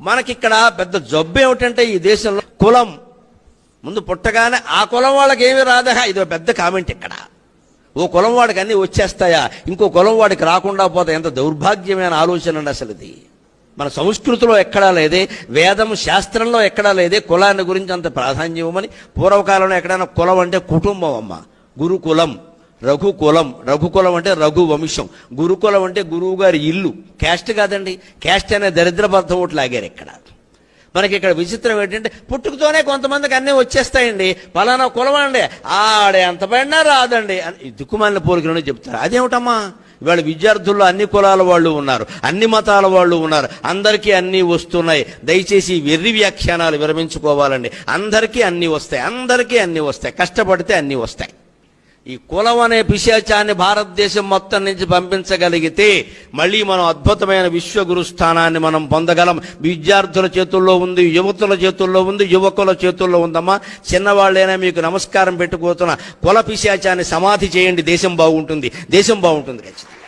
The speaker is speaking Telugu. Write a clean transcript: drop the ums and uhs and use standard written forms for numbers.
మనకిక్కడ పెద్ద జబ్బు ఏమిటంటే ఈ దేశంలో కులం ముందు పుట్టగానే ఆ కులం వాళ్ళకి ఏమీ రాదా, ఇది పెద్ద కామెంట్ ఇక్కడ. ఓ కులం వాడికి అన్నీ వచ్చేస్తాయా, ఇంకో కులం వాడికి రాకుండా పోతే ఎంత దౌర్భాగ్యమైన ఆలోచన అండి అసలు ఇది. మన సంస్కృతిలో ఎక్కడా లేదే, వేదం శాస్త్రంలో ఎక్కడా లేదే కులాన్ని గురించి అంత ప్రాధాన్యం ఇవ్వమని. పూర్వకాలంలో ఎక్కడైనా కులం అంటే కుటుంబం అమ్మ, గురుకులం, రఘుకులం. రఘుకులం అంటే రఘు వంశం, గురుకులం అంటే గురువు గారి ఇల్లు. క్యాస్ట్ కాదండి, క్యాస్ట్ అనే దరిద్రబద్ధ ఓట్లు లాగారు ఇక్కడ. మనకి ఇక్కడ విచిత్రం ఏంటంటే పుట్టుకతోనే కొంతమందికి అన్నీ వచ్చేస్తాయండి. పలానా కులం అండి, ఆడే ఎంత పడినా రాదండి అని దిక్కుమాలిన పోలికలను చెప్తారు. అదేమిటమ్మా, ఇవాళ విద్యార్థుల్లో అన్ని కులాల వాళ్ళు ఉన్నారు, అన్ని మతాల వాళ్ళు ఉన్నారు, అందరికీ అన్నీ వస్తున్నాయి. దయచేసి వెర్రి వ్యాఖ్యానాలు విరమించుకోవాలండి. అందరికీ అన్నీ వస్తాయి, అందరికీ అన్నీ వస్తాయి, కష్టపడితే అన్నీ వస్తాయి. ఈ కులం అనే పిశాచాన్ని భారతదేశం మొత్తం నుంచి పంపించగలిగితే మళ్ళీ మనం అద్భుతమైన విశ్వగురు స్థానాన్ని మనం పొందగలం. విద్యార్థుల చేతుల్లో ఉంది, యువతుల చేతుల్లో ఉంది, యువకుల చేతుల్లో ఉందమ్మా. చిన్నవాళ్ళైనా మీకు నమస్కారం పెట్టుకోతున్న కుల పిశాచాన్ని సమాధి చేయండి, దేశం బాగుంటుంది, దేశం బాగుంటుంది ఖచ్చితంగా.